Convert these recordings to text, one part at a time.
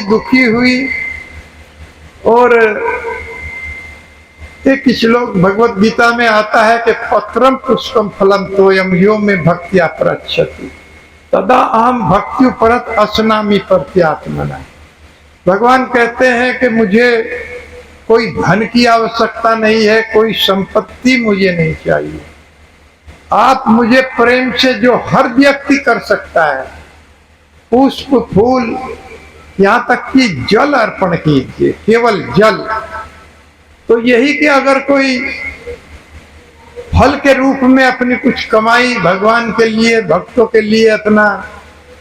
दुखी हुई। और एक श्लोक भगवत गीता में आता है कि पत्रम पुष्पम फलम तोयम यो में भक्तिया प्रच्छति तदा अहम भक्ति परत असनामी प्रत्यात्मना। भगवान कहते हैं कि मुझे कोई धन की आवश्यकता नहीं है, कोई संपत्ति मुझे नहीं चाहिए। आप मुझे प्रेम से जो हर व्यक्ति कर सकता है, पुष्प फूल यहाँ तक कि जल अर्पण कीजिए, केवल जल। तो यही कि अगर कोई फल के रूप में अपनी कुछ कमाई भगवान के लिए, भक्तों के लिए अपना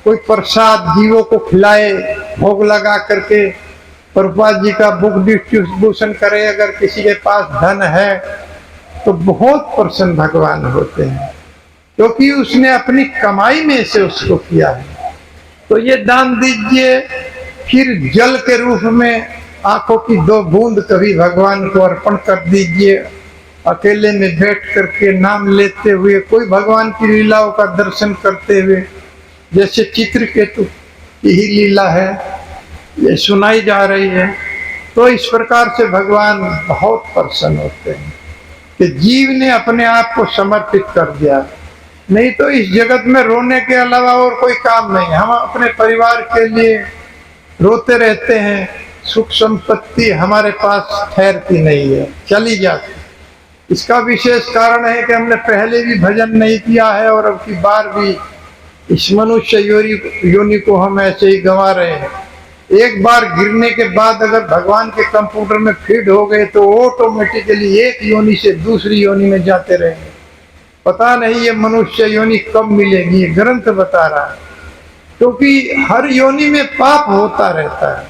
कोई प्रसाद जीवों को खिलाए, भोग लगा करके प्रभुपाद जी का बुक डिस्ट्रीब्यूशन करे, अगर किसी के पास धन है तो बहुत प्रसन्न भगवान होते हैं, क्योंकि उसने अपनी कमाई में से उसको किया है। तो ये दान दीजिए। फिर जल के रूप में आंखों की 2 बूंद कभी भगवान को अर्पण कर दीजिए, अकेले में बैठ करके नाम लेते हुए, कोई भगवान की लीलाओं का दर्शन करते हुए। जैसे चित्रकेतु की ही लीला है, ये सुनाई जा रही है। तो इस प्रकार से भगवान बहुत प्रसन्न होते हैं कि जीव ने अपने आप को समर्पित कर दिया। नहीं तो इस जगत में रोने के अलावा और कोई काम नहीं। हम अपने परिवार के लिए रोते रहते हैं, सुख संपत्ति हमारे पास ठहरती नहीं है, चली जाती। इसका विशेष कारण है कि हमने पहले भी भजन नहीं किया है और अब की बार भी इस मनुष्य योनि को हम ऐसे ही गंवा रहे हैं। एक बार गिरने के बाद अगर भगवान के कंप्यूटर में फीड हो गए तो ऑटोमेटिकली एक योनि से दूसरी योनि में जाते रहेंगे। पता नहीं ये मनुष्य योनि कब मिलेगी, ये ग्रंथ बता रहा है। क्योंकि हर योनि में पाप होता रहता है,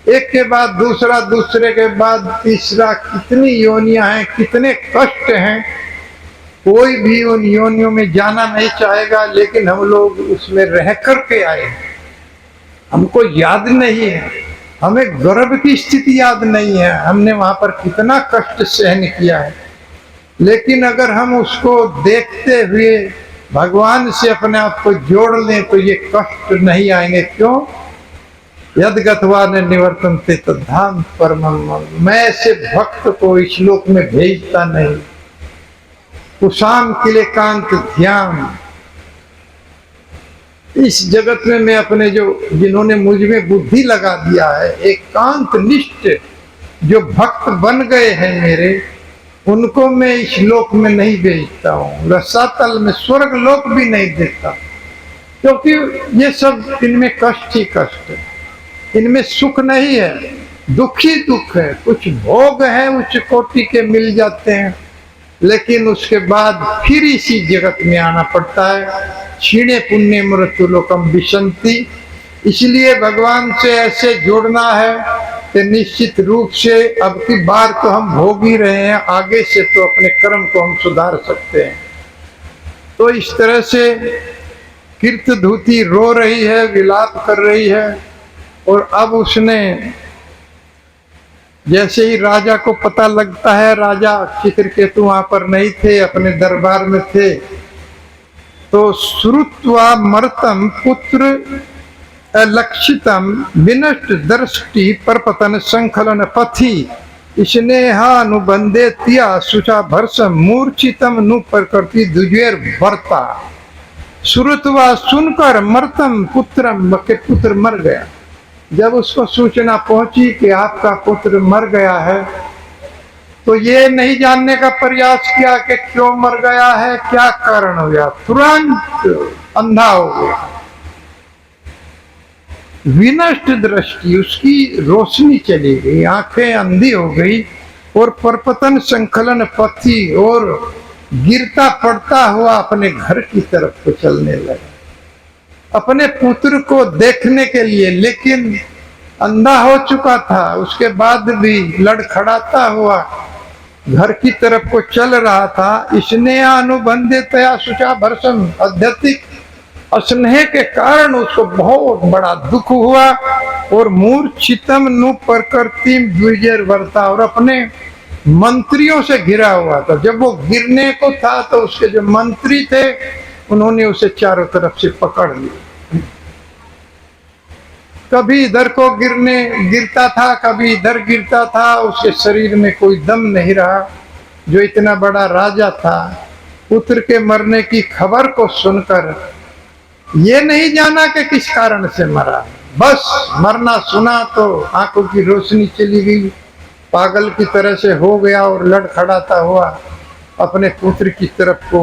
एक के बाद दूसरा, दूसरे के बाद तीसरा। कितनी योनियां हैं, कितने कष्ट हैं। कोई भी उन योनियों में जाना नहीं चाहेगा, लेकिन हम लोग उसमें रह करके आए हैं। हमको याद नहीं है, हमें गर्भ की स्थिति याद नहीं है, हमने वहां पर कितना कष्ट सहन किया है। लेकिन अगर हम उसको देखते हुए भगवान से अपने आप को जोड़ लें तो ये कष्ट नहीं आएंगे। क्यों? यद गत्वा न निवर्तन्ते तद्धाम परमम्। मैं ऐसे भक्त को इस लोक में भेजता नहीं। कुशाम किले कांत ध्यान। इस जगत में मैं अपने जिन्होंने मुझ में बुद्धि लगा दिया है, एकांत निष्ठ जो भक्त बन गए हैं मेरे, उनको मैं इस लोक में नहीं भेजता हूँ। रसातल में, स्वर्ग लोक भी नहीं देता, क्योंकि ये सब इनमें कष्ट ही कष्ट है, इनमें सुख नहीं है, दुख ही दुख है। कुछ भोग है उच्च कोटि के मिल जाते हैं, लेकिन उसके बाद फिर इसी जगत में आना पड़ता है। क्षीणे पुण्य मृत्यु लोकम विशंति। इसलिए भगवान से ऐसे जोड़ना है कि निश्चित रूप से अब की बार तो हम भोग ही रहे हैं, आगे से तो अपने कर्म को हम सुधार सकते हैं। तो इस तरह से कीर्तधूति रो रही है, विलाप कर रही है। और अब उसने, जैसे ही राजा को पता लगता है, राजा चित्रकेतु वहां पर नहीं थे, अपने दरबार में थे, तो श्रुत्वा मर्तम पुत्र अलक्षितम विनष्ट दृष्टि परपतन संखलन पथि स्नेहानुबंधे तिया सुचा भर्षम मूर्छितम नु प्रकृति दुजेर वर्ता। श्रुत्वा सुनकर मर्तम पुत्रम, के पुत्र मर गया। जब उसको सूचना पहुंची कि आपका पुत्र मर गया है, तो ये नहीं जानने का प्रयास किया कि क्यों मर गया है, क्या कारण हो गया, तुरंत अंधा हो गया। विनष्ट दृष्टि, उसकी रोशनी चली गई, आंखें अंधी हो गई। और परपतन संखलन पथी, और गिरता पड़ता हुआ अपने घर की तरफ को चलने लगा, अपने पुत्र को देखने के लिए। लेकिन अंधा हो चुका था, उसके बाद भी लड़खड़ाता हुआ घर की तरफ को चल रहा था। स्नेह अनुबंधितया सुचा भर्षम, आध्यात्मिक स्नेह के कारण उसको बहुत बड़ा दुख हुआ। और मूर्छितम नु प्रकृति द्विजर वर्ता, और अपने मंत्रियों से घिरा हुआ था। जब वो गिरने को था तो उसके जो मंत्री थे उन्होंने उसे चारों तरफ से पकड़ लिया। कभी इधर को गिरता था, कभी इधर गिरता था, उसके शरीर में कोई दम नहीं रहा। जो इतना बड़ा राजा था, पुत्र के मरने की खबर को सुनकर ये नहीं जाना कि किस कारण से मरा, बस मरना सुना तो आंखों की रोशनी चली गई, पागल की तरह से हो गया और लड़खड़ाता हुआ अपने पुत्र की तरफ को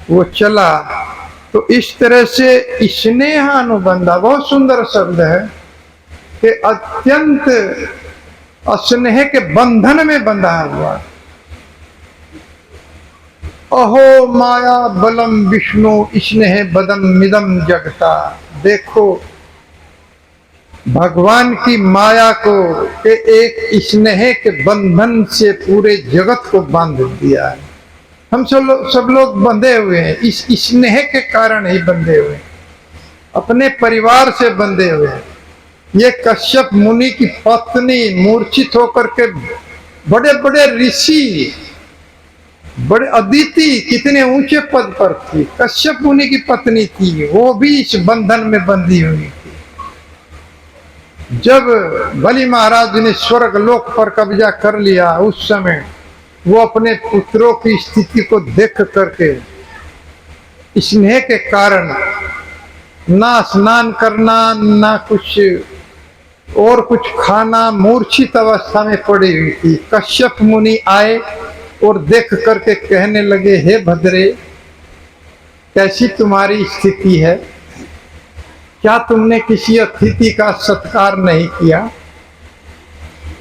वो चला। तो इस तरह से स्नेहानुबंधा, बहुत सुंदर शब्द है कि अत्यंत स्नेह के बंधन में बंधा हुआ। अहो माया बलम विष्णु स्नेह बदम मिदम जगता। देखो भगवान की माया को के एक स्नेह के बंधन से पूरे जगत को बांध दिया है। हम सब लोग बंधे हुए हैं, इस स्नेह के कारण ही बंधे हुए हैं, अपने परिवार से बंधे हुए हैं। ये कश्यप मुनि की पत्नी मूर्छित होकर के बड़े बड़े ऋषि, बड़े अदिति, कितने ऊंचे पद पर थी, कश्यप मुनि की पत्नी थी, वो भी इस बंधन में बंधी हुई थी। जब बलि महाराज ने स्वर्ग लोक पर कब्जा कर लिया, उस समय वो अपने पुत्रों की स्थिति को देख करके स्नेह के कारण ना स्नान करना, ना कुछ और कुछ खाना, मूर्छित अवस्था में पड़ी हुई थी। कश्यप मुनि आए और देख करके कहने लगे, हे भद्रे, कैसी तुम्हारी स्थिति है? क्या तुमने किसी अतिथि का सत्कार नहीं किया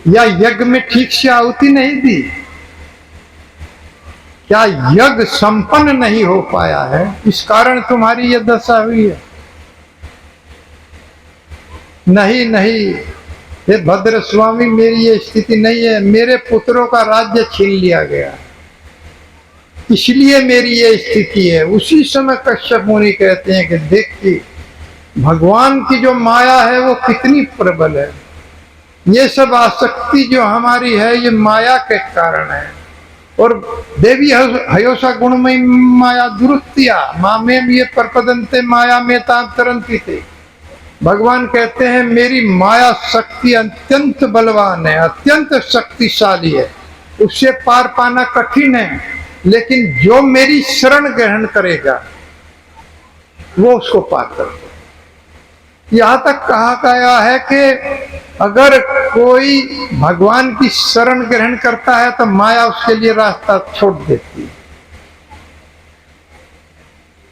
या यज्ञ में ठीक से आहुति नहीं दी? क्या यज्ञ संपन्न नहीं हो पाया है, इस कारण तुम्हारी यह दशा हुई है? नहीं नहीं, हे भद्र स्वामी, मेरी ये स्थिति नहीं है, मेरे पुत्रों का राज्य छीन लिया गया, इसलिए मेरी ये स्थिति है। उसी समय कश्यप मुनि कहते हैं कि देखिए भगवान की जो माया है वो कितनी प्रबल है। ये सब आसक्ति जो हमारी है ये माया के कारण है। और देवी हयोसा गुणमयी माया दुरुत्या मामेम ये परपदंते माया में तांतरंती थे। भगवान कहते हैं मेरी माया शक्ति अत्यंत बलवान है, अत्यंत शक्तिशाली है, उससे पार पाना कठिन है, लेकिन जो मेरी शरण ग्रहण करेगा वो उसको पार कर। यहाँ तक कहा गया है कि अगर कोई भगवान की शरण ग्रहण करता है तो माया उसके लिए रास्ता छोड़ देती है।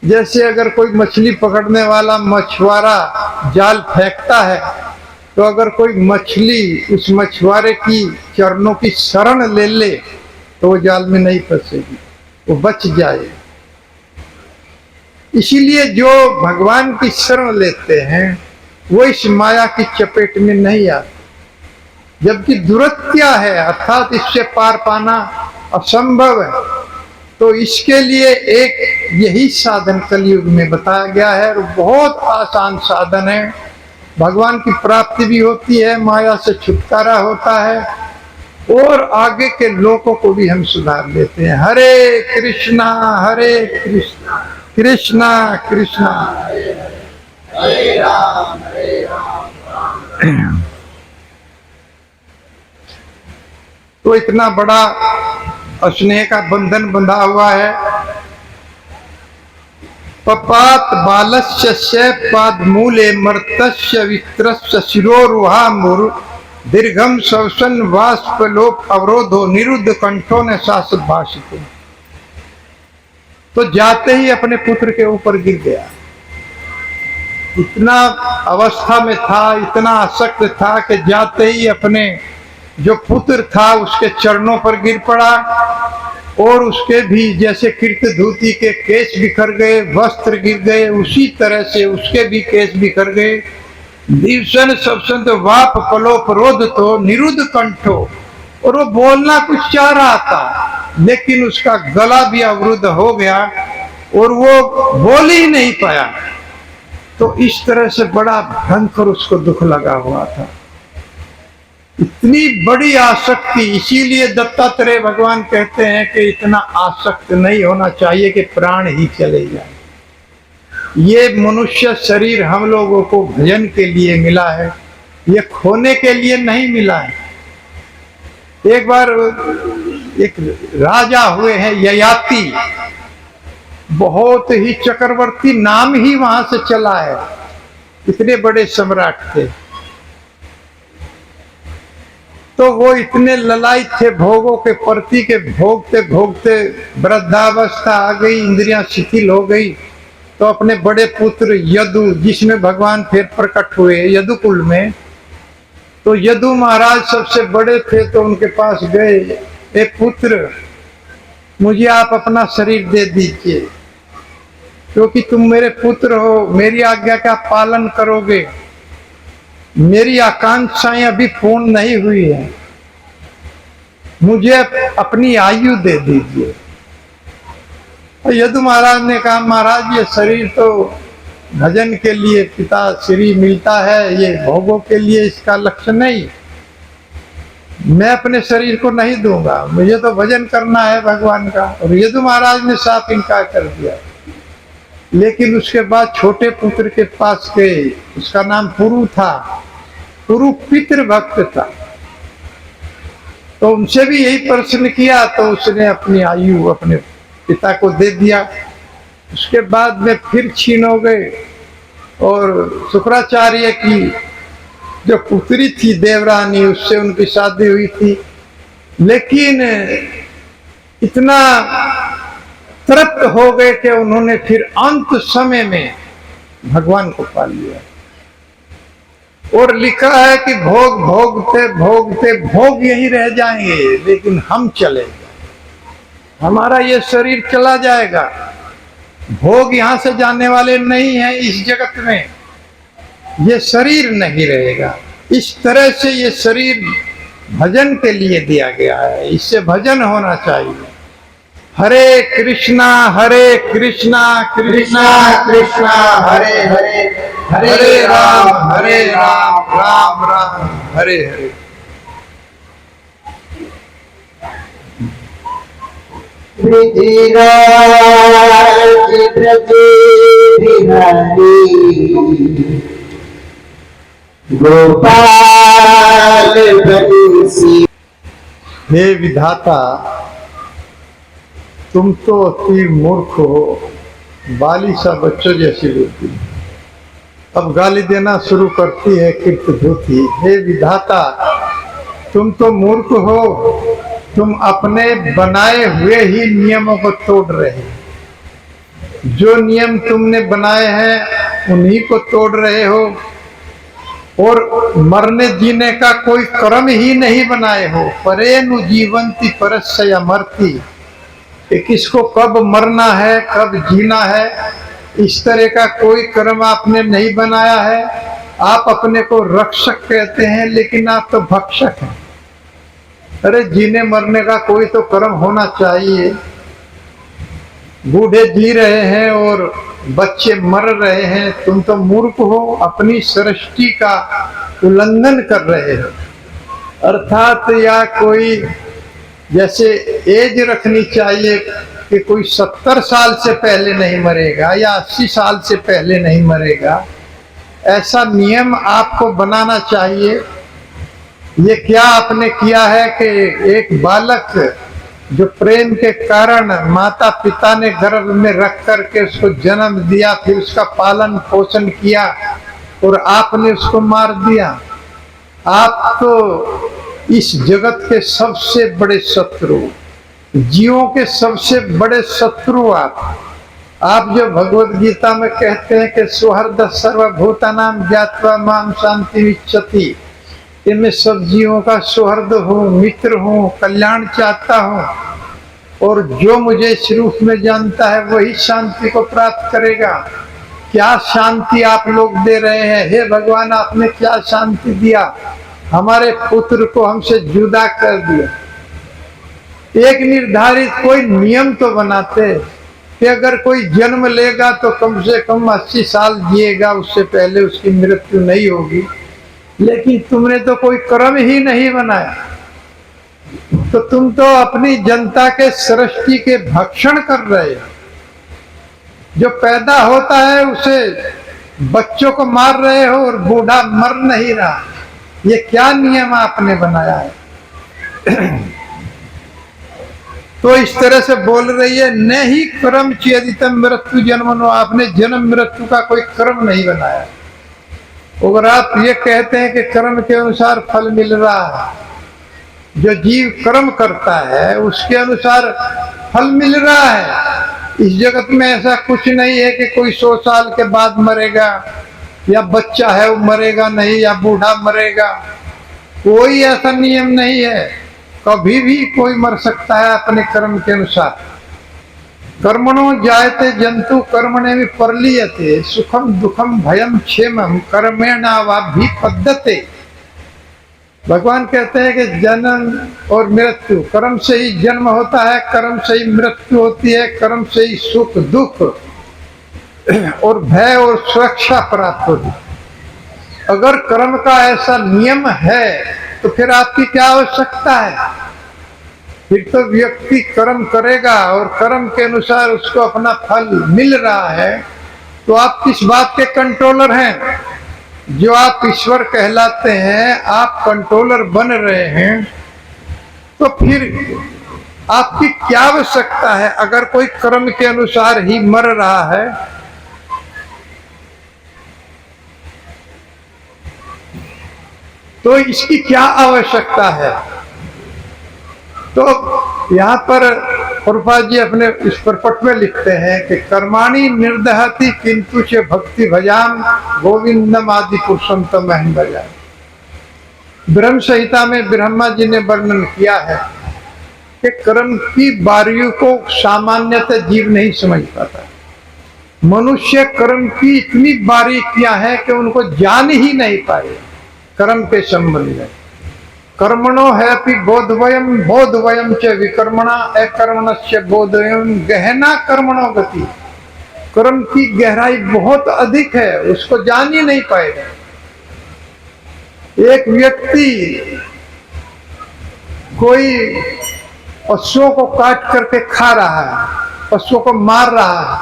जैसे अगर कोई मछली पकड़ने वाला मछुआरा जाल फेंकता है तो अगर कोई मछली उस मछुआरे की चरणों की शरण ले ले तो वो जाल में नहीं फंसेगी, वो बच जाए। इसीलिए जो भगवान की शरण लेते हैं वो इस माया की चपेट में नहीं आते। जबकि दुरत्या है अर्थात इससे पार पाना असंभव है, तो इसके लिए एक यही साधन कलयुग में बताया गया है और बहुत आसान साधन है। भगवान की प्राप्ति भी होती है, माया से छुटकारा होता है और आगे के लोगों को भी हम सुधार देते हैं। हरे कृष्णा कृष्णा कृष्णा हरे राम तो इतना बड़ा स्नेह का बंधन बंधा हुआ है। पपात बालस्य पादमूले मर्तस्य वित्रस्य शिरोरुहा मुरु दीर्घम शवसन वाष्पलोक अवरोधो निरुद्ध कंठों ने शासक भाषित। तो जाते ही अपने पुत्र के ऊपर गिर गया। इतना अवस्था में था, इतना आसक्त था कि जाते ही अपने जो पुत्र था उसके चरणों पर गिर पड़ा और उसके भी जैसे कृत धूति के केश बिखर गए, वस्त्र गिर गए, उसी तरह से उसके भी केश बिखर गए। दिवसन सबसंत वाप पलोप रोध तो निरुद्ध कंठो, और वो बोलना कुछ चाह रहा था लेकिन उसका गला भी अवरुद्ध हो गया और वो बोल ही नहीं पाया। तो इस तरह से बड़ा भयंकर उसको दुख लगा हुआ था, इतनी बड़ी आसक्ति। इसीलिए दत्तात्रेय भगवान कहते हैं कि इतना आसक्त नहीं होना चाहिए कि प्राण ही चले जाए। ये मनुष्य शरीर हम लोगों को भजन के लिए मिला है, ये खोने के लिए नहीं मिला है। एक बार एक राजा हुए हैं ययाति, बहुत ही चक्रवर्ती नाम ही वहां से चला है, इतने बड़े सम्राट थे। तो वो इतने ललायत थे भोगों के प्रति के भोगते भोगते वृद्धावस्था आ गई, इंद्रियां शिथिल हो गई। तो अपने बड़े पुत्र यदु, जिसमें भगवान फिर प्रकट हुए यदु कुल में, तो यदु महाराज सबसे बड़े थे, तो उनके पास गए, एक पुत्र मुझे आप अपना शरीर दे दीजिए, क्योंकि तुम मेरे पुत्र हो, मेरी आज्ञा का पालन करोगे, मेरी आकांक्षाएं अभी पूर्ण नहीं हुई है, मुझे अपनी आयु दे दीजिए। और यदु महाराज ने कहा, महाराज ये शरीर तो भजन के लिए पिता श्री मिलता है, ये भोगों के लिए इसका लक्ष्य नहीं, मैं अपने शरीर को नहीं दूंगा, मुझे तो भजन करना है भगवान का। और यदु महाराज ने साफ इनकार कर दिया। लेकिन उसके बाद छोटे पुत्र के पास गए, उसका नाम पुरु था, पुरु पितृभक्त था, तो उनसे भी यही प्रश्न किया, तो उसने अपनी आयु अपने पिता को दे दिया। उसके बाद में फिर छीन हो गए, और शुक्राचार्य की जो पुत्री थी देवरानी, उससे उनकी शादी हुई थी। लेकिन इतना तृप्त हो गए कि उन्होंने फिर अंत समय में भगवान को पा लिया। और लिखा है कि भोग भोगते भोगते भोग यही रह जाएंगे, लेकिन हम चले जाएंगे, हमारा ये शरीर चला जाएगा। भोग यहां से जाने वाले नहीं है इस जगत में, ये शरीर नहीं रहेगा। इस तरह से ये शरीर भजन के लिए दिया गया है, इससे भजन होना चाहिए। हरे कृष्णा कृष्णा कृष्णा हरे हरे, हरे राम राम राम हरे हरे। गोपाल बंसी। हे विधाता, तुम तो अति मूर्ख हो, बालिशा बच्चों जैसी बुद्धि। अब गाली देना शुरू करती है कीर्तधूति। हे विधाता, तुम तो मूर्ख हो, तुम अपने बनाए हुए ही नियमों को तोड़ रहे हो। जो नियम तुमने बनाए हैं उन्हीं को तोड़ रहे हो, और मरने जीने का कोई क्रम ही नहीं बनाए हो। परेनु जीवंती परस्य अमरती, कि किसको कब मरना है कब जीना है, इस तरह का कोई क्रम आपने नहीं बनाया है। आप अपने को रक्षक कहते हैं, लेकिन आप तो भक्षक हैं। अरे जीने मरने का कोई तो क्रम होना चाहिए। बूढ़े जी रहे हैं और बच्चे मर रहे हैं, तुम तो मूर्ख हो, अपनी सृष्टि का उल्लंघन कर रहे हो। अर्थात या कोई जैसे एज रखनी चाहिए कि कोई 70 साल से पहले नहीं मरेगा या 80 साल से पहले नहीं मरेगा, ऐसा नियम आपको बनाना चाहिए। ये क्या आपने किया है कि एक बालक जो प्रेम के कारण माता पिता ने गर्भ में रख करके उसको जन्म दिया, फिर उसका पालन पोषण किया, और आपने उसको मार दिया। आप तो इस जगत के सबसे बड़े शत्रु, जीवों के सबसे बड़े शत्रु आप जो भगवत गीता में कहते हैं कि सुहृद सर्वभूतानां ज्ञात्वा मां शान्तिमिच्छति, इनमें सब जीवों का सुहृद हूँ, मित्र हूँ, कल्याण चाहता हूँ, और जो मुझे इस रूप में जानता है वही शांति को प्राप्त करेगा। क्या शांति आप लोग दे रहे हैं? हे भगवान, आपने क्या शांति दिया? हमारे पुत्र को हमसे जुदा कर दिया। एक निर्धारित कोई नियम तो बनाते कि अगर कोई जन्म लेगा तो कम से कम 80 साल जिएगा, उससे पहले उसकी मृत्यु नहीं होगी। लेकिन तुमने तो कोई क्रम ही नहीं बनाया, तो तुम तो अपनी जनता के सृष्टि के भक्षण कर रहे हो। जो पैदा होता है उसे बच्चों को मार रहे हो, और बूढ़ा मर नहीं रहा। ये क्या नियम आपने बनाया है? तो इस तरह से बोल रही है, न ही कर्म चेदितम मृत्यु जन्मनो, आपने जन्म मृत्यु का कोई कर्म नहीं बनाया। अगर आप ये कहते हैं कि कर्म के अनुसार फल मिल रहा है, जो जीव कर्म करता है उसके अनुसार फल मिल रहा है। इस जगत में ऐसा कुछ नहीं है कि कोई 100 साल के बाद मरेगा, या बच्चा है वो मरेगा नहीं, या बूढ़ा मरेगा, कोई ऐसा नियम नहीं है। कभी भी कोई मर सकता है अपने कर्म के अनुसार। कर्मणो जायते जंतु कर्मणे में परलीयते, सुखम दुखम भयम क्षेमम कर्मेणावाभिपद्यते। भगवान कहते हैं कि जन्म और मृत्यु, कर्म से ही जन्म होता है, कर्म से ही मृत्यु होती है, कर्म से ही सुख दुख और भय और सुरक्षा प्राप्त होती। अगर कर्म का ऐसा नियम है तो फिर आपकी क्या आवश्यकता है? फिर तो व्यक्ति कर्म करेगा और कर्म के अनुसार उसको अपना फल मिल रहा है, तो आप किस बात के कंट्रोलर हैं? जो आप ईश्वर कहलाते हैं, आप कंट्रोलर बन रहे हैं, तो फिर आपकी क्या आवश्यकता है? अगर कोई कर्म के अनुसार ही मर रहा है, तो इसकी क्या आवश्यकता है? तो यहाँ पर प्रभुपाद जी अपने इस परपट में लिखते हैं कि कर्माणि निर्दहति किंतु च भक्ति भजाम गोविंदम आदि पुरुषम तम अहम भजा। ब्रह्म संहिता में ब्रह्मा जी ने वर्णन किया है कि कर्म की बारियों को सामान्यतः जीव नहीं समझ पाता। मनुष्य कर्म की इतनी बारीकियां हैं कि उनको जान ही नहीं पाए। कर्म के संबंध में कर्मणो है बोधवयम बोधवयम च विकर्मणा अकर्मणस्य बोधवयम गहना कर्मणो गति। कर्म की गहराई बहुत अधिक है, उसको जान ही नहीं पाएगा। एक व्यक्ति कोई पशुओं को काट करके खा रहा है, पशुओं को मार रहा है,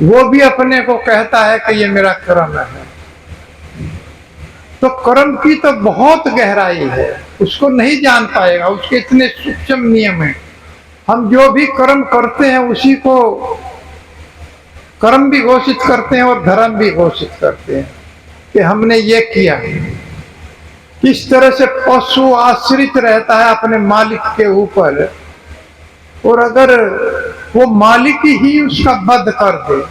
वो भी अपने को कहता है कि ये मेरा कर्म है। तो कर्म की तो बहुत गहराई है, उसको नहीं जान पाएगा, उसके इतने सूक्ष्म नियम हैं। हम जो भी कर्म करते हैं उसी को कर्म भी घोषित करते हैं और धर्म भी घोषित करते हैं कि हमने ये किया। किस तरह से पशु आश्रित रहता है अपने मालिक के ऊपर, और अगर वो मालिक ही उसका वध कर दे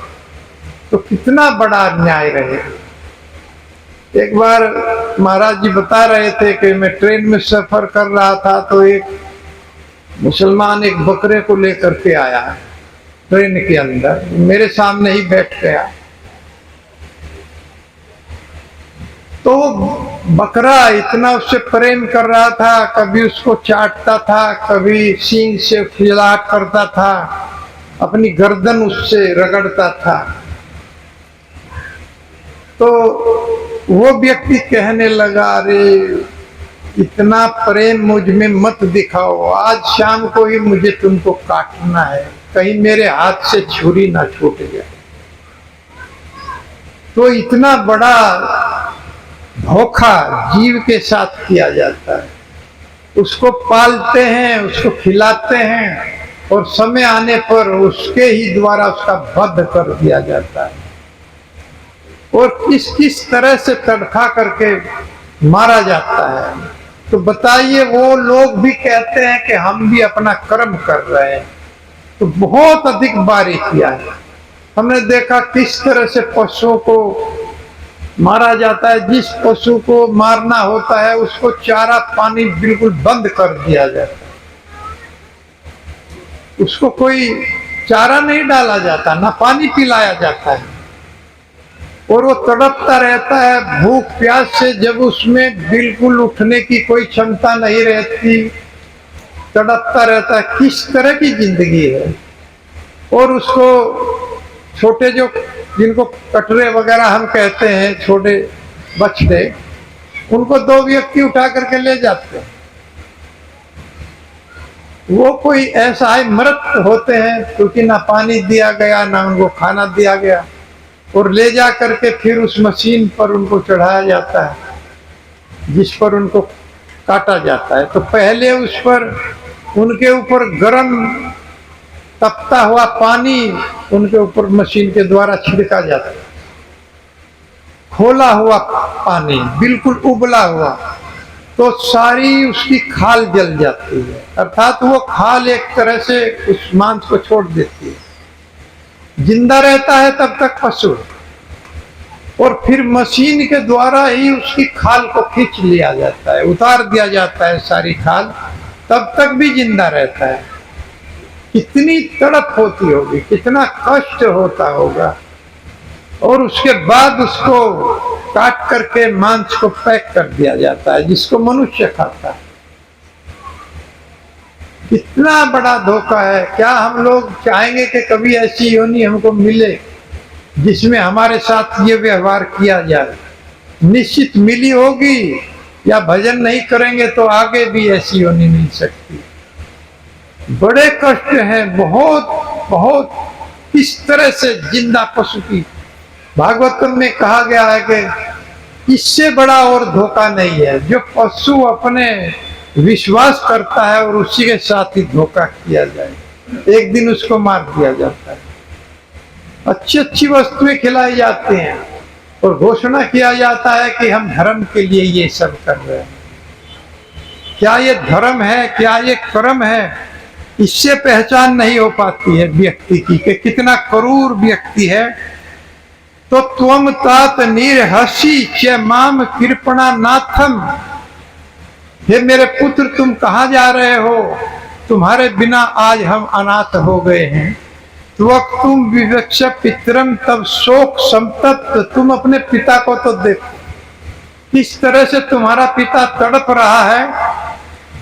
तो कितना बड़ा अन्याय रहेगा। एक बार महाराज जी बता रहे थे कि मैं ट्रेन में सफर कर रहा था, तो एक मुसलमान एक बकरे को लेकर के आया ट्रेन के अंदर, मेरे सामने ही बैठ गया। तो बकरा इतना उससे प्रेम कर रहा था, कभी उसको चाटता था, कभी सींग से खिलाट करता था, अपनी गर्दन उससे रगड़ता था। तो वो व्यक्ति कहने लगा, अरे इतना प्रेम मुझ में मत दिखाओ, आज शाम को ही मुझे तुमको काटना है, कहीं मेरे हाथ से छुरी ना छूट जाए। तो इतना बड़ा धोखा जीव के साथ किया जाता है। उसको पालते हैं, उसको खिलाते हैं, और समय आने पर उसके ही द्वारा उसका वध कर दिया जाता है, और किस किस तरह से तड़खा करके मारा जाता है। तो बताइए, वो लोग भी कहते हैं कि हम भी अपना कर्म कर रहे हैं। तो बहुत अधिक बारीकियां है। हमने देखा किस तरह से पशुओं को मारा जाता है। जिस पशु को मारना होता है उसको चारा पानी बिल्कुल बंद कर दिया जाता है, उसको कोई चारा नहीं डाला जाता, ना पानी पिलाया जाता है, और वो तड़पता रहता है भूख प्यास से। जब उसमें बिल्कुल उठने की कोई क्षमता नहीं रहती, तड़पता रहता है। किस तरह की जिंदगी है। और उसको छोटे जो जिनको कटरे वगैरह हम कहते हैं, छोटे बछड़े, उनको 2 व्यक्ति उठा करके ले जाते हैं। वो कोई ऐसा है मृत होते हैं, क्योंकि ना पानी दिया गया ना उनको खाना दिया गया, और ले जा करके फिर उस मशीन पर उनको चढ़ाया जाता है। जिस पर उनको काटा जाता है, तो पहले उस पर उनके ऊपर गर्म तपता हुआ पानी उनके ऊपर मशीन के द्वारा छिड़का जाता है, खोला हुआ पानी बिल्कुल उबला हुआ, तो सारी उसकी खाल जल जाती है, अर्थात वो खाल एक तरह से उस मांस को छोड़ देती है। जिंदा रहता है तब तक पशु, और फिर मशीन के द्वारा ही उसकी खाल को खींच लिया जाता है, उतार दिया जाता है सारी खाल, तब तक भी जिंदा रहता है। कितनी तड़प होती होगी, कितना कष्ट होता होगा, और उसके बाद उसको काट करके मांस को पैक कर दिया जाता है, जिसको मनुष्य खाता है। कितना बड़ा धोखा है। क्या हम लोग चाहेंगे कि कभी ऐसी योनि हमको मिले जिसमें हमारे साथ ये व्यवहार किया जाए? निश्चित मिली होगी, या भजन नहीं करेंगे तो आगे भी ऐसी योनि मिल सकती। बड़े कष्ट हैं, बहुत बहुत। इस तरह से जिंदा पशु की, भागवतम में कहा गया है कि इससे बड़ा और धोखा नहीं है। जो पशु अपने विश्वास करता है और उसी के साथ ही धोखा किया जाए, एक दिन उसको मार दिया जाता है। अच्छी अच्छी वस्तुएं खिलाई जाती हैं और घोषणा किया जाता है कि हम धर्म के लिए ये सब कर रहे हैं। क्या ये धर्म है, क्या ये कर्म है, इससे पहचान नहीं हो पाती है व्यक्ति की कि कितना क्रूर व्यक्ति है। तो त्वम तात निर्हसी च माम कृपणा नाथम, हे मेरे पुत्र तुम कहाँ जा रहे हो? तुम्हारे बिना आज हम अनाथ हो गए हैं। तुम विवक्ष पितरम तब शोक संतप्त, तुम अपने पिता को तो देखो, किस तरह से तुम्हारा पिता तड़प रहा है।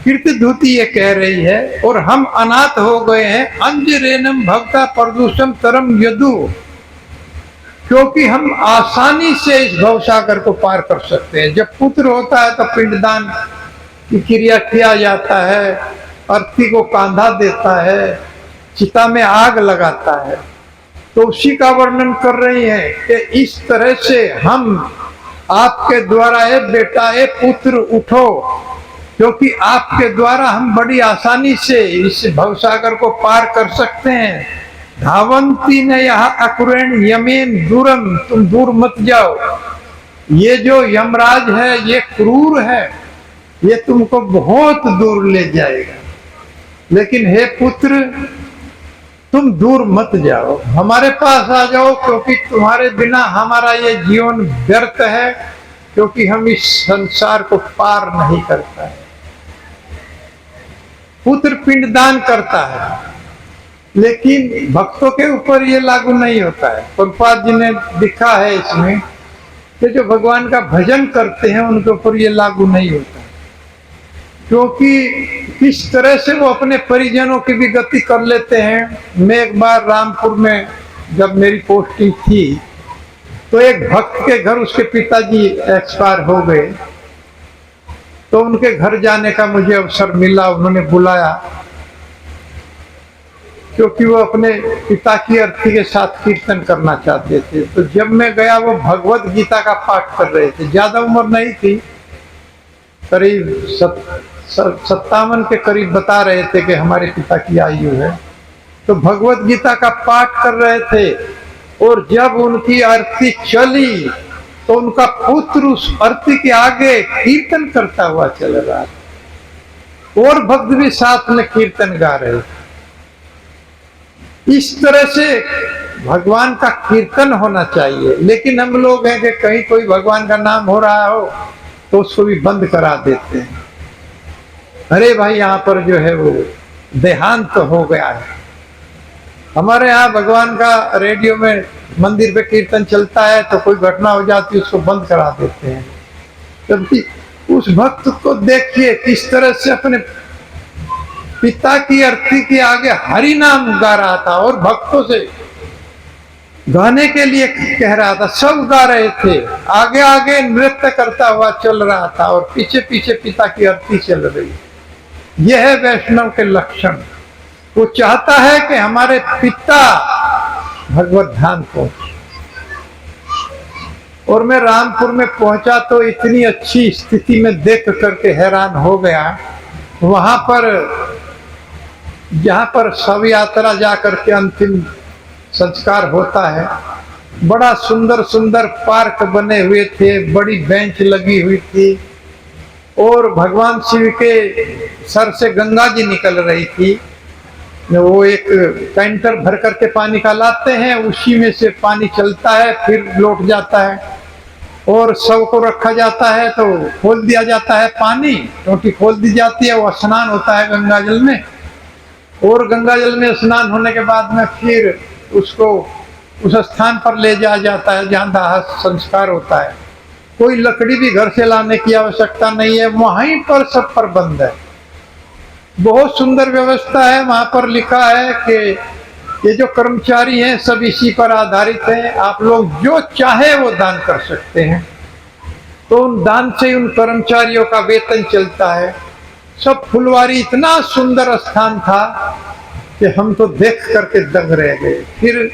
कीर्तिधुति ये कह रही है, और हम अनाथ हो गए हैं। अंजरेनम भक्ता प्रदूषम तरम यदु, क्योंकि हम आसानी से इस भवसागर को पार कर सकते हैं। जब पुत्र होता है तो पिंडदान की क्रिया किया जाता है, अर्थी को कांधा देता है, चिता में आग लगाता है। तो उसी का वर्णन कर रही है कि इस तरह से हम आपके द्वारा, ए बेटा, ए पुत्र उठो, क्योंकि आपके द्वारा हम बड़ी आसानी से इस भवसागर को पार कर सकते हैं। धावंती ने यहाँ अकुरेण यमेन दूरम, तुम दूर मत जाओ। ये जो यमराज है ये क्रूर है, ये तुमको बहुत दूर ले जाएगा। लेकिन हे पुत्र, तुम दूर मत जाओ, हमारे पास आ जाओ, क्योंकि तुम्हारे बिना हमारा ये जीवन व्यर्थ है, क्योंकि हम इस संसार को पार नहीं करता है। पुत्र पिंडदान करता है, लेकिन भक्तों के ऊपर ये लागू नहीं होता है। प्रभुपाद जी ने लिखा है इसमें कि जो भगवान का भजन करते हैं उनके ऊपर ये लागू नहीं होता, क्योंकि किस तरह से वो अपने परिजनों की भी गति कर लेते हैं। मैं एक बार रामपुर में जब मेरी पोस्टिंग थी, तो एक भक्त के घर उसके पिताजी एक्सपायर हो गए, तो उनके घर जाने का मुझे अवसर मिला। उन्होंने बुलाया, क्योंकि वो अपने पिता की अर्थी के साथ कीर्तन करना चाहते थे। तो जब मैं गया, वो भगवत गीता का पाठ कर रहे थे। ज्यादा उम्र नहीं थी, करीब 57 के करीब बता रहे थे कि हमारे पिता की आयु है। तो भगवत गीता का पाठ कर रहे थे, और जब उनकी आरती चली तो उनका पुत्र उस आरती के आगे कीर्तन करता हुआ चल रहा था, और भक्त भी साथ में कीर्तन गा रहे थे। इस तरह से भगवान का कीर्तन होना चाहिए। लेकिन हम लोग हैं कि कहीं कोई भगवान का नाम हो रहा हो तो उसको भी बंद करा देते हैं। अरे भाई, यहाँ पर जो है वो देहांत हो गया है। हमारे यहाँ भगवान का रेडियो में मंदिर पे कीर्तन चलता है, तो कोई घटना हो जाती है उसको बंद करा देते हैं। जबकि उस भक्त को देखिए किस तरह से अपने पिता की अर्थी के आगे हरि नाम गा रहा था, और भक्तों से गाने के लिए कह रहा था। सब गा रहे थे, आगे आगे नृत्य करता हुआ चल रहा था, और पीछे पीछे पिता की अर्थी चल रही। यह है वैष्णव के लक्षण। वो चाहता है कि हमारे पिता भगवत ध्यान को, और मैं रामपुर में पहुंचा तो इतनी अच्छी स्थिति में देख करके हैरान हो गया। वहां पर जहां पर शव यात्रा जा करके अंतिम संस्कार होता है, बड़ा सुंदर सुंदर पार्क बने हुए थे, बड़ी बेंच लगी हुई थी और भगवान शिव के सर से गंगा जी निकल रही थी। वो एक टैंकर भर करके पानी का लाते हैं, उसी में से पानी चलता है फिर लौट जाता है और शव को रखा जाता है तो खोल दिया जाता है, पानी टोटी खोल दी जाती है, वो स्नान होता है गंगा जल में और गंगा जल में स्नान होने के बाद में फिर उसको उस स्थान पर ले जाया जाता है जहाँ दाह संस्कार होता है। कोई लकड़ी भी घर से लाने की आवश्यकता नहीं है, वहीं पर सब प्रबंध है, बहुत सुंदर व्यवस्था है। वहां पर लिखा है कि ये जो कर्मचारी हैं सब इसी पर आधारित हैं, आप लोग जो चाहे वो दान कर सकते हैं। तो उन दान से उन कर्मचारियों का वेतन चलता है। सब फुलवारी इतना सुंदर स्थान था कि हम तो देख करके दंग रह गए। फिर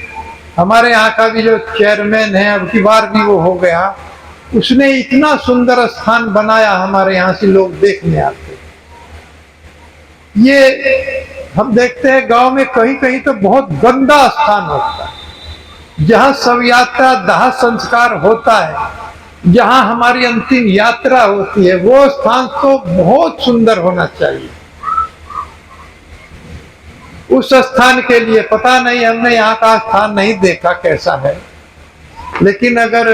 हमारे यहाँ का भी जो चेयरमैन है, अब की बार भी वो हो गया, उसने इतना सुंदर स्थान बनाया, हमारे यहाँ से लोग देखने आते। ये हम देखते हैं गांव में कहीं कहीं तो बहुत गंदा स्थान होता है, जहां शव यात्रा दाह संस्कार होता है, जहां हमारी अंतिम यात्रा होती है, वो स्थान तो बहुत सुंदर होना चाहिए। उस स्थान के लिए पता नहीं, हमने यहाँ का स्थान नहीं देखा कैसा है, लेकिन अगर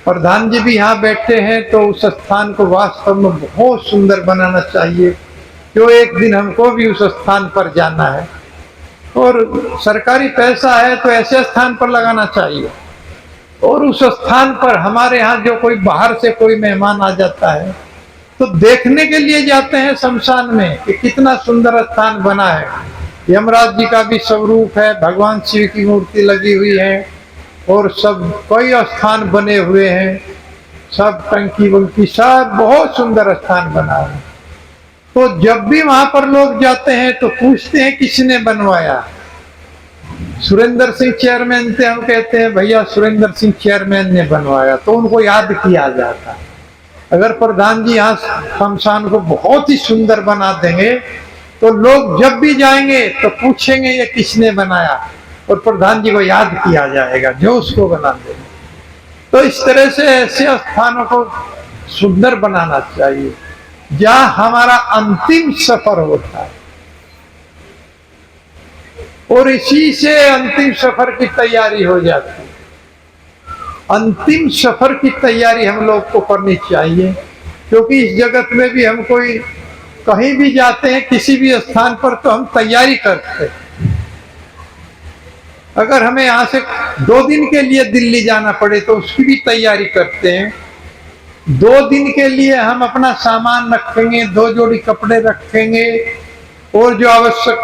प्रधान जी भी यहाँ बैठे हैं तो उस स्थान को वास्तव में बहुत सुंदर बनाना चाहिए, जो एक दिन हमको भी उस स्थान पर जाना है और सरकारी पैसा है तो ऐसे स्थान पर लगाना चाहिए। और उस स्थान पर हमारे यहाँ जो कोई बाहर से कोई मेहमान आ जाता है तो देखने के लिए जाते हैं शमशान में कि कितना सुंदर स्थान बना है। यमराज जी का भी स्वरूप है, भगवान शिव की मूर्ति लगी हुई है और सब कई स्थान बने हुए हैं, सब टंकी वंकी सब बहुत सुंदर स्थान बना है। तो जब भी वहां पर लोग जाते हैं तो पूछते हैं किसने बनवाया। सुरेंद्र सिंह चेयरमैन थे, हम कहते हैं भैया सुरेंद्र सिंह चेयरमैन ने बनवाया, तो उनको याद किया जाता। अगर प्रधान जी यहाँ शमशान को बहुत ही सुंदर बना देंगे तो लोग जब भी जाएंगे तो पूछेंगे ये किसने बनाया और प्रधान जी को याद किया जाएगा जो उसको बना देंगे। तो इस तरह से ऐसे स्थानों को सुंदर बनाना चाहिए जहां हमारा अंतिम सफर होता है और इसी से अंतिम सफर की तैयारी हो जाती है। अंतिम सफर की तैयारी हम लोग को करनी चाहिए, क्योंकि इस जगत में भी हम कोई कहीं भी जाते हैं किसी भी स्थान पर तो हम तैयारी करते हैं। अगर हमें यहाँ से 2 दिन के लिए दिल्ली जाना पड़े तो उसकी भी तैयारी करते हैं। 2 दिन के लिए हम अपना सामान रखेंगे, 2 जोड़ी कपड़े रखेंगे और जो आवश्यक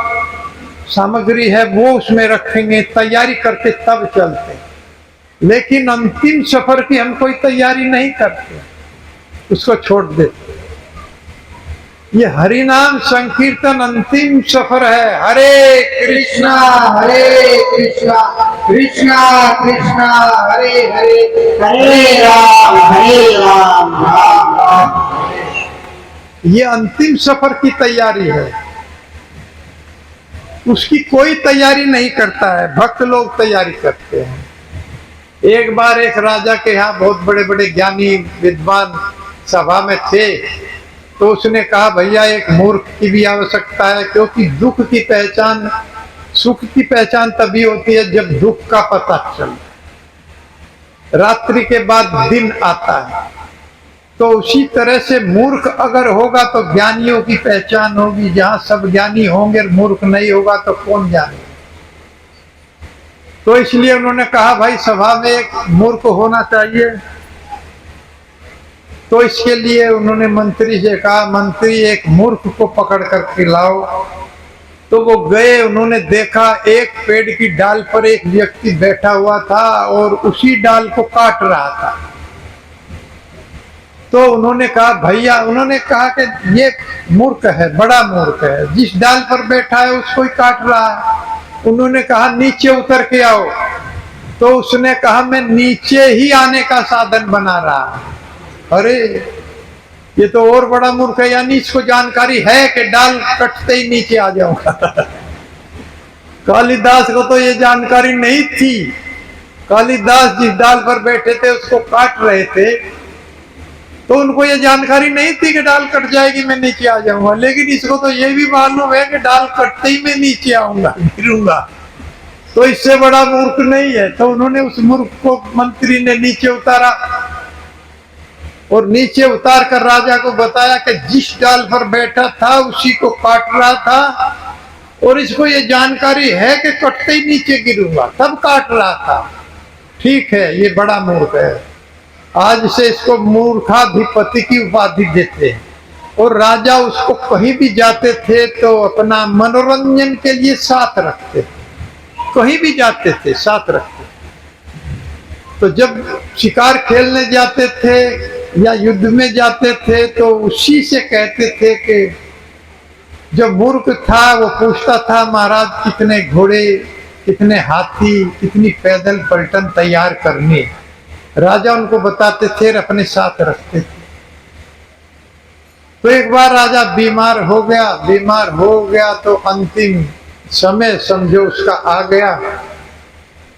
सामग्री है वो उसमें रखेंगे, तैयारी करके तब चलते। लेकिन अंतिम सफर की हम कोई तैयारी नहीं करते, उसको छोड़ देते। ये हरि नाम संकीर्तन अंतिम सफर है। हरे कृष्णा कृष्णा कृष्णा हरे हरे, हरे राम राम राम। ये अंतिम सफर की तैयारी है, उसकी कोई तैयारी नहीं करता है, भक्त लोग तैयारी करते हैं। एक बार एक राजा के यहाँ बहुत बड़े बड़े ज्ञानी विद्वान सभा में थे, तो उसने कहा भैया एक मूर्ख की भी आवश्यकता है, क्योंकि दुख की पहचान सुख की पहचान तभी होती है जब दुख का पता चले। रात्रि के बाद दिन आता है, तो उसी तरह से मूर्ख अगर होगा तो ज्ञानियों की पहचान होगी। जहां सब ज्ञानी होंगे मूर्ख नहीं होगा तो कौन जाने। तो इसलिए उन्होंने कहा भाई सभा में एक मूर्ख होना चाहिए। तो इसके लिए उन्होंने मंत्री से कहा मंत्री एक मूर्ख को पकड़ कर लाओ। तो वो गए, उन्होंने देखा एक पेड़ की डाल पर एक व्यक्ति बैठा हुआ था और उसी डाल को काट रहा था। तो उन्होंने कहा भैया, उन्होंने कहा कि ये मूर्ख है, बड़ा मूर्ख है, जिस डाल पर बैठा है उसको ही काट रहा है। उन्होंने कहा नीचे उतर के आओ। तो उसने कहा मैं नीचे ही आने का साधन बना रहा। अरे ये तो और बड़ा मूर्ख है, यानी इसको जानकारी है कि डाल कटते ही नीचे आ जाऊंगा। कालिदास को तो ये जानकारी नहीं थी। कालिदास जिस डाल पर बैठे थे उसको काट रहे थे, तो उनको ये जानकारी नहीं थी कि डाल कट जाएगी मैं नीचे आ जाऊंगा, लेकिन इसको तो ये भी मालूम है कि डाल कटते ही मैं नीचे आऊंगा, गिरूंगा। तो इससे बड़ा मूर्ख नहीं है। तो उन्होंने उस मूर्ख को मंत्री ने नीचे उतारा और नीचे उतार कर राजा को बताया कि जिस डाल पर बैठा था उसी को काट रहा था, और इसको ये जानकारी है कि कटते ही नीचे गिरूंगा, तब काट रहा था। ठीक है, ये बड़ा मूर्ख है। आज से इसको मूर्खाधिपति की उपाधि देते हैं। और राजा उसको कहीं भी जाते थे तो अपना मनोरंजन के लिए साथ रखते थे, कहीं भी जाते थे साथ रखते। तो जब शिकार खेलने जाते थे या युद्ध में जाते थे तो उसी से कहते थे कि जब मूर्ख था वो पूछता था महाराज कितने घोड़े, कितने हाथी, कितनी पैदल पलटन तैयार करनी, राजा उनको बताते थे और अपने साथ रखते थे। तो एक बार राजा बीमार हो गया तो अंतिम समय समझो उसका आ गया,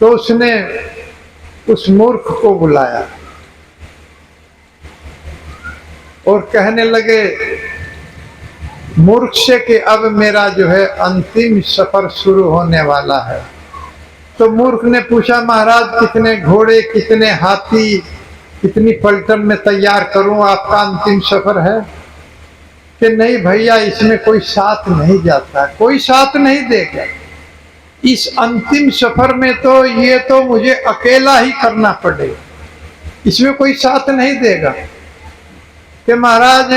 तो उसने उस मूर्ख को बुलाया और कहने लगे मूर्ख से कि अब मेरा जो है अंतिम सफर शुरू होने वाला है। तो मूर्ख ने पूछा महाराज कितने घोड़े, कितने हाथी, कितनी पलटन में तैयार करूं, आपका अंतिम सफर है? कि नहीं भैया इसमें कोई साथ नहीं जाता, कोई साथ नहीं देगा इस अंतिम सफर में, तो ये तो मुझे अकेला ही करना पड़ेगा, इसमें कोई साथ नहीं देगा। कि महाराज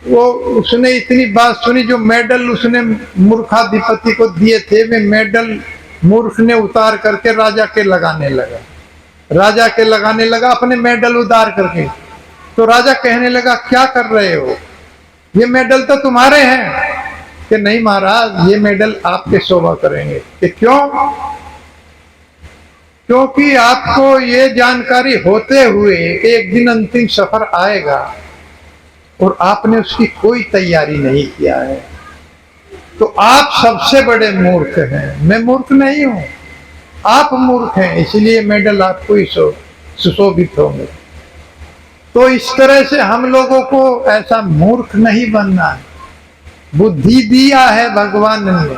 वो उसने इतनी बात सुनी, जो मेडल उसने मूर्खाधिपति को दिए थे वे मेडल मूर्ख ने उतार करके राजा के लगाने लगा, अपने मेडल उतार करके। तो राजा कहने लगा क्या कर रहे हो, ये मेडल तो तुम्हारे हैं। कि नहीं महाराज ये मेडल आपके शोभा करेंगे। कि क्यों? क्योंकि आपको ये जानकारी होते हुए एक दिन अंतिम सफर आएगा और आपने उसकी कोई तैयारी नहीं किया है, तो आप सबसे बड़े मूर्ख हैं। मैं मूर्ख नहीं हूं, आप मूर्ख हैं, इसलिए मेडल आपको ही सुशोभित होंगे। तो इस तरह से हम लोगों को ऐसा मूर्ख नहीं बनना है। बुद्धि दिया है भगवान ने,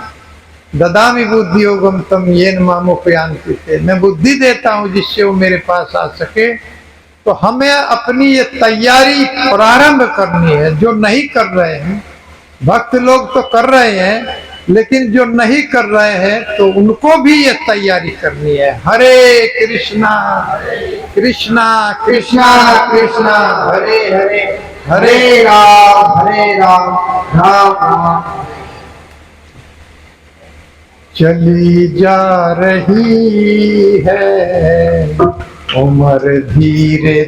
ददामि बुद्धि योगम तम येन मामुपयान्ति थे, मैं बुद्धि देता हूं जिससे वो मेरे पास आ सके। तो हमें अपनी ये तैयारी प्रारंभ करनी है। जो नहीं कर रहे हैं, भक्त लोग तो कर रहे हैं, लेकिन जो नहीं कर रहे हैं तो उनको भी ये तैयारी करनी है। हरे कृष्णा कृष्णा कृष्णा कृष्णा हरे हरे, हरे राम राम राम। चली जा रही है उम्र धीरे